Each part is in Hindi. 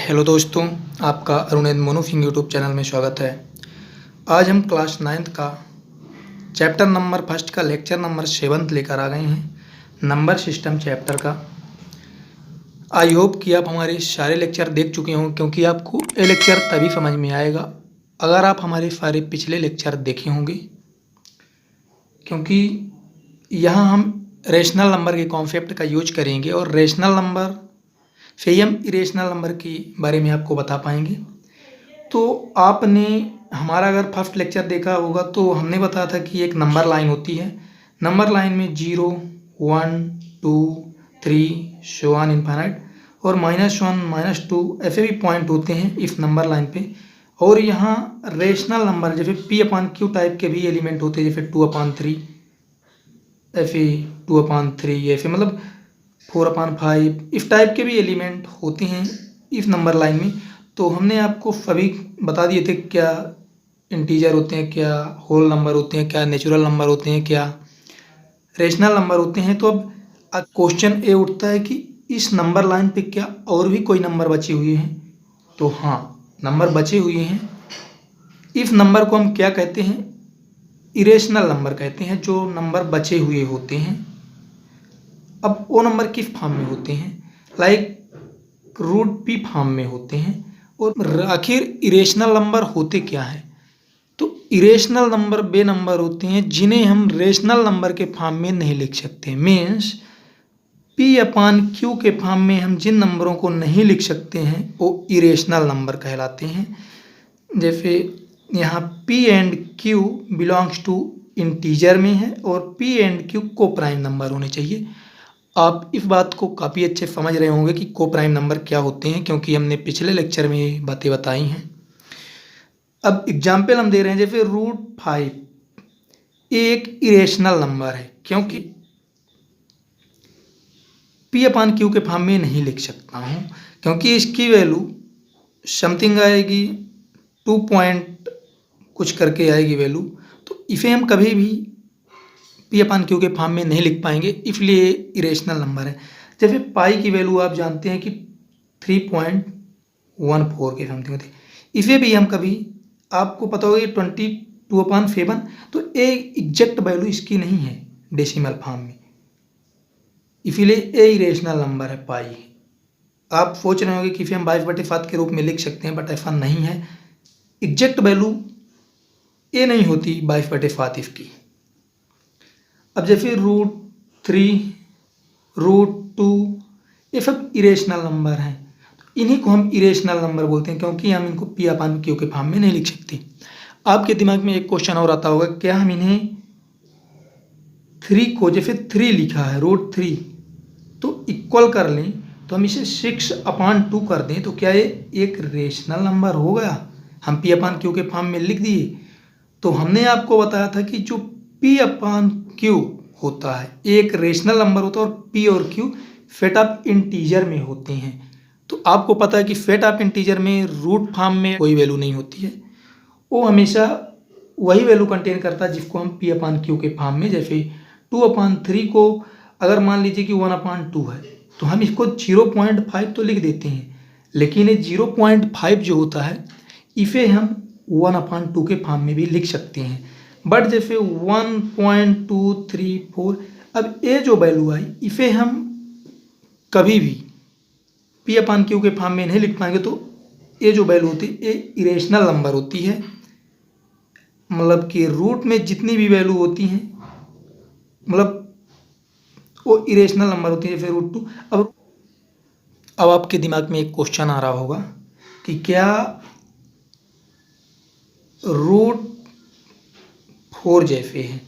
हेलो दोस्तों, आपका अरुण मोनोफिंग यूट्यूब चैनल में स्वागत है। आज हम क्लास 9th का चैप्टर नंबर फर्स्ट का लेक्चर नंबर 7 लेकर आ गए हैं, नंबर सिस्टम चैप्टर का। आई होप कि आप हमारे सारे लेक्चर देख चुके हों, क्योंकि आपको ये लेक्चर तभी समझ में आएगा अगर आप हमारे सारे पिछले लेक्चर देखे होंगे, क्योंकि यहाँ हम रेशनल नंबर के कॉन्सेप्ट का यूज करेंगे और रेशनल नंबर से ही हम इरेशनल नंबर के बारे में आपको बता पाएंगे। तो आपने हमारा अगर फर्स्ट लेक्चर देखा होगा तो हमने बताया था कि एक नंबर लाइन होती है। नंबर लाइन में 0, 1, 2, 3 सो ऑन इनफाइनाइट और -1, -2 ऐसे भी पॉइंट होते हैं इस नंबर लाइन पे। और यहाँ रेशनल नंबर जैसे P/Q टाइप के भी एलिमेंट होते हैं, जैसे 2/3 ऐसे 2/3 ऐसे मतलब 4/5 इस टाइप के भी एलिमेंट होते हैं इस नंबर लाइन में। तो हमने आपको सभी बता दिए थे क्या इंटीजर होते हैं, क्या होल नंबर होते हैं, क्या नेचुरल नंबर होते हैं, क्या रेशनल नंबर होते हैं। तो अब क्वेश्चन ये उठता है कि इस नंबर लाइन पे क्या और भी कोई नंबर बचे हुए हैं? तो हाँ, नंबर बचे हुए हैं। इस नंबर को हम क्या कहते हैं? इरेशनल नंबर कहते हैं, जो नंबर बचे हुए होते हैं। अब वो नंबर किस फॉर्म में होते हैं? लाइक √p फॉर्म में होते हैं। और आखिर इरेशनल नंबर होते क्या है? तो इरेशनल नंबर वे नंबर होते हैं जिन्हें हम रेशनल नंबर के फॉर्म में नहीं लिख सकते। मीन्स P/Q के फॉर्म में हम जिन नंबरों को नहीं लिख सकते हैं वो इरेशनल नंबर कहलाते हैं। जैसे यहाँ P&Q बिलोंग्स टू इंटीजर में है और P&Q को प्राइम नंबर होने चाहिए। आप इस बात को काफ़ी अच्छे समझ रहे होंगे कि को प्राइम नंबर क्या होते हैं, क्योंकि हमने पिछले लेक्चर में ये बातें बताई हैं। अब एग्जाम्पल हम दे रहे हैं, जैसे √5 एक इरेशनल नंबर है, क्योंकि P/Q के फॉर्म में नहीं लिख सकता हूँ, क्योंकि इसकी वैल्यू समथिंग आएगी 2 पॉइंट कुछ करके आएगी वैल्यू। तो इसे हम कभी भी P/Q के फॉर्म में नहीं लिख पाएंगे, इसलिए इरेशनल नंबर है। जैसे पाई की वैल्यू आप जानते हैं कि 3.14 के समथिंग होती है। इसे भी हम कभी, आपको पता होगा 22/7, तो एक एग्जैक्ट वैल्यू इसकी नहीं है डेसिमल फॉर्म में, इसीलिए ए इरेशनल नंबर है पाई। आप सोच रहे होंगे कि इसे हम 22/7 के रूप में लिख सकते हैं, बट ऐसा नहीं है। एग्जैक्ट वैल्यू ए नहीं होती 22/7 इसकी। अब जैसे √3, √2 ये सब इरेशनल नंबर हैं। इन्हीं को हम इरेशनल नंबर बोलते हैं, क्योंकि हम इनको P/Q के फॉर्म में नहीं लिख सकते। आपके दिमाग में एक क्वेश्चन और आता होगा, क्या हम इन्हें 3 को, जैसे 3 लिखा है √3, तो इक्वल कर लें, तो हम इसे 6/2 कर दें, तो क्या ये एक रेशनल नंबर हो गया? हम P/Q के फॉर्म में लिख दिए। तो हमने आपको बताया था कि जो P/Q होता है एक रेशनल नंबर होता है, और P और Q सेट ऑफ इंटीजर में होते हैं। तो आपको पता है कि सेट ऑफ इंटीजर में रूट फॉर्म में कोई वैल्यू नहीं होती है, वो हमेशा वही वैल्यू कंटेन करता है जिसको हम P/Q के फॉर्म में, जैसे 2/3 को अगर मान लीजिए कि 1/2 है, तो हम इसको 0.5 तो लिख देते हैं, लेकिन ये 0.5 जो होता है इसे हम 1/2 के फॉर्म में भी लिख सकते हैं। बट जैसे 1.234, अब ये जो वैल्यू आई इसे हम कभी भी P/Q के फॉर्म में नहीं लिख पाएंगे। तो ये जो वैल्यू होती है ये इरेशनल नंबर होती है, मतलब कि रूट में जितनी भी वैल्यू होती हैं, मतलब वो इरेशनल नंबर होती है, जैसे √2। अब आपके दिमाग में एक क्वेश्चन आ रहा होगा कि क्या √4 जैसे है,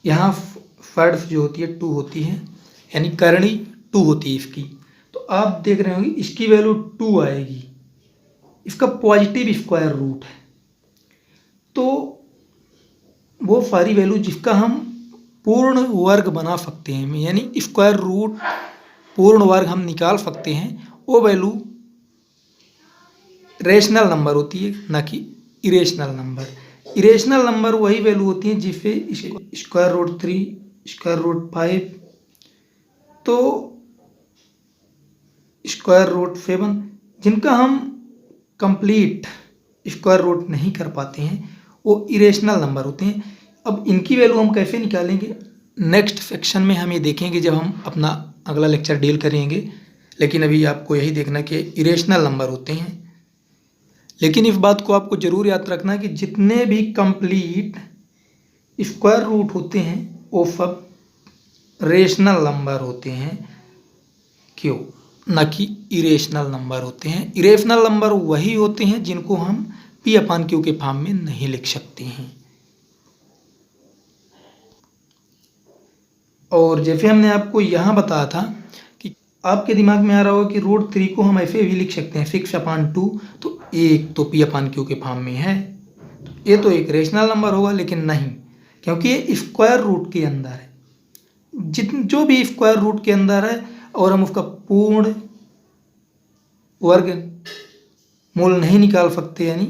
यहाँ फर्ड जो होती है 2 होती है, यानी करणी 2 होती है इसकी। तो आप देख रहे होंगे इसकी वैल्यू 2 आएगी, इसका पॉजिटिव स्क्वायर रूट है। तो वो सारी वैल्यू जिसका हम पूर्ण वर्ग बना सकते हैं, यानी स्क्वायर रूट पूर्ण वर्ग हम निकाल सकते हैं, वो वैल्यू रेशनल नंबर होती है, ना कि इरेशनल नंबर। इरेशनल नंबर वही वैल्यू होती है जिसे √3, √5, तो √7 जिनका हम कंप्लीट स्क्वायर रूट नहीं कर पाते हैं वो इरेशनल नंबर होते हैं। अब इनकी वैल्यू हम कैसे निकालेंगे, नेक्स्ट सेक्शन में हम ये देखेंगे जब हम अपना अगला लेक्चर डील करेंगे। लेकिन अभी आपको यही देखना कि इरेशनल नंबर होते हैं। लेकिन इस बात को आपको ज़रूर याद रखना कि जितने भी कंप्लीट स्क्वायर रूट होते हैं वो सब रेशनल नंबर होते हैं। क्यों? ना कि इरेशनल नंबर होते हैं। इरेशनल नंबर वही होते हैं जिनको हम पी अपान क्यू के फॉर्म में नहीं लिख सकते हैं। और जैसे हमने आपको यहाँ बताया था कि आपके दिमाग में आ रहा होगा कि रूट 3 को हम ऐसे भी लिख सकते हैं 6/2, तो एक तो पी अपान क्यू के फॉर्म में है, तो ये तो एक रेशनल नंबर होगा। लेकिन नहीं, क्योंकि ये स्क्वायर रूट के अंदर है। जो भी स्क्वायर रूट के अंदर है और हम उसका पूर्ण वर्ग मूल नहीं निकाल सकते, यानी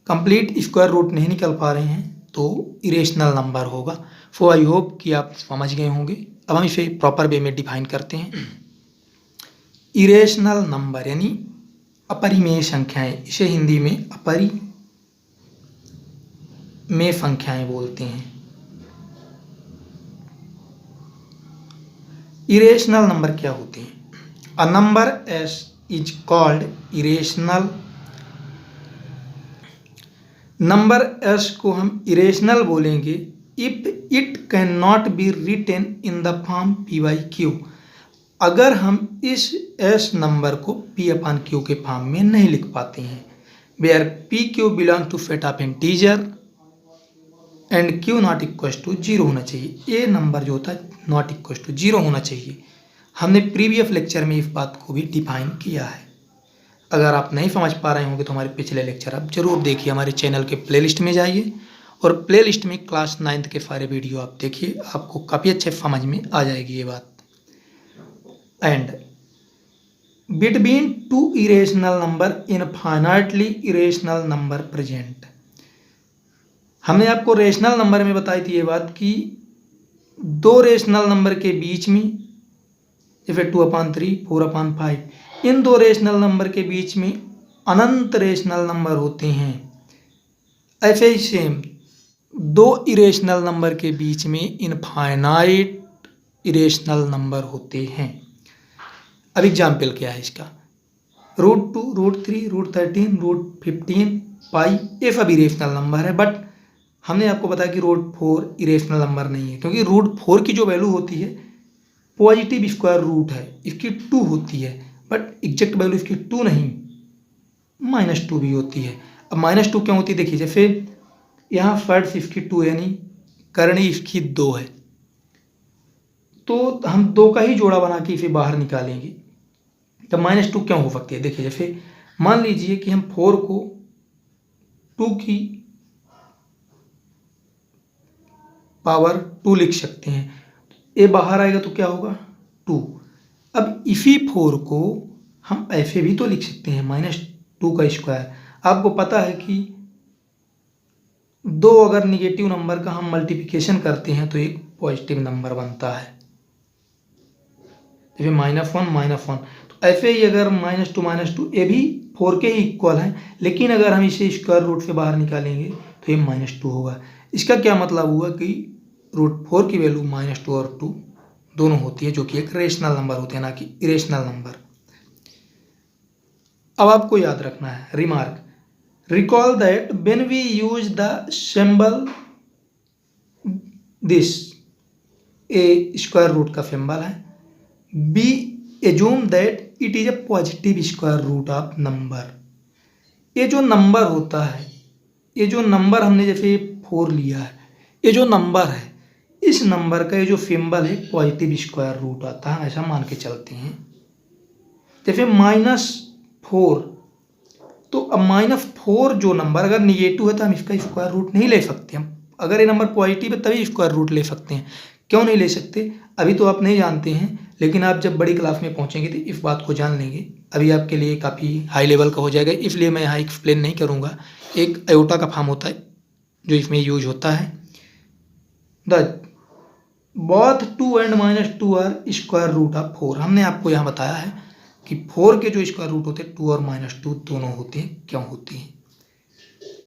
कंप्लीट स्क्वायर रूट नहीं निकाल पा रहे हैं, तो इरेशनल नंबर होगा। सो आई होप कि आप समझ गए होंगे। अब हम इसे प्रॉपर वे में डिफाइन करते हैं। इरेशनल नंबर यानी अपरिमेय संख्याएं, इसे हिंदी में अपरिमेय संख्याएं बोलते हैं। इरेशनल नंबर क्या होते हैं? A number S is called irrational. Number S को हम इरेशनल बोलेंगे if it can not be written in the form p by q. अगर हम इस एस नंबर को पी अपान क्यू के फॉर्म में नहीं लिख पाते हैं, where p q belong to set of integer and q not equal to 0 होना चाहिए। ये नंबर जो होता है नॉट इक्वल टू 0 होना चाहिए। हमने प्रीवियस लेक्चर में इस बात को भी डिफाइन किया है। अगर आप नहीं समझ पा रहे होंगे तो हमारे पिछले लेक्चर आप जरूर देखिए। हमारे चैनल के प्लेलिस्ट में जाइए और प्लेलिस्ट में क्लास 9th के सारे वीडियो आप देखिए, आपको काफ़ी अच्छे समझ में आ जाएगी ये बात। And between two irrational number infinitely irrational number present. हमने आपको रेशनल नंबर में बताई थी ये बात कि दो रेशनल नंबर के बीच में, जैसे 2/3, 4/5, इन दो रेशनल नंबर के बीच में अनंत रेशनल नंबर होते हैं। ऐसे ही सेम दो इरेशनल नंबर के बीच में इनफाइनाइट इरेशनल नंबर होते हैं। अब एग्जाम्पल क्या है इसका? √2, √3, √13, √15, पाई, ये सब इरेशनल नंबर है। बट हमने आपको बताया कि √4 इरेशनल नंबर नहीं है, क्योंकि √4 की जो वैल्यू होती है पॉजिटिव स्क्वायर रूट है, इसकी 2 होती है। बट एग्जैक्ट वैल्यू इसकी 2 नहीं, -2 भी होती है। अब -2 क्यों होती है? देखिए, जैसे यहाँ फर्स्ट इसकी 2 है, यानी करणी इसकी 2 है, तो हम 2 का ही जोड़ा बना के इसे बाहर निकालेंगे। तो -2 क्यों हो सकती है? देखिए, जैसे मान लीजिए कि हम 4 को 2 की पावर 2 लिख सकते हैं। ये बाहर आएगा तो क्या होगा? 2। अब इसी 4 को हम ऐसे भी तो लिख सकते हैं -2 का स्क्वायर। आपको पता है कि 2 अगर निगेटिव नंबर का हम मल्टीप्लिकेशन करते हैं तो एक पॉजिटिव नंबर बनता है, जैसे -1, तो ऐसे ही अगर -2 ये भी 4 के ही इक्वल है, लेकिन अगर हम इसे स्क्वायर रूट से बाहर निकालेंगे तो ये -2 होगा। इसका क्या मतलब हुआ कि √4 की वैल्यू -2 और 2 दोनों होती है, जो कि एक रेशनल नंबर होते हैं, ना कि इरेशनल नंबर। अब आपको याद रखना है remark, recall that when we use the symbol this, a square root का सिंबल है, we assume that it is a positive square root of number. ये जो नंबर होता है, ये जो नंबर हमने जैसे 4 लिया है, ये जो नंबर है, इस नंबर का ये जो सिंबल है पॉजिटिव स्क्वायर रूट आता है, ऐसा मान के चलते हैं। जैसे -4, तो अब -4 जो नंबर अगर निगेटिव है तो हम इसका स्क्वायर रूट नहीं ले सकते। हम अगर ये नंबर पॉजिटिव है तभी स्क्वायर रूट ले सकते हैं। क्यों नहीं ले सकते? अभी तो आप नहीं जानते हैं, लेकिन आप जब बड़ी क्लास में पहुंचेंगे तो इस बात को जान लेंगे। अभी आपके लिए काफ़ी हाई लेवल का हो जाएगा, इसलिए मैं यहाँ एक्सप्लेन नहीं करूँगा। एक आयोटा का फॉर्म होता है जो इसमें यूज होता है। The both 2 and -2 are square root of 4। हमने आपको यहाँ बताया है कि 4 के जो स्क्वायर रूट होते हैं 2 और -2 दोनों होते हैं, क्यों होते हैं।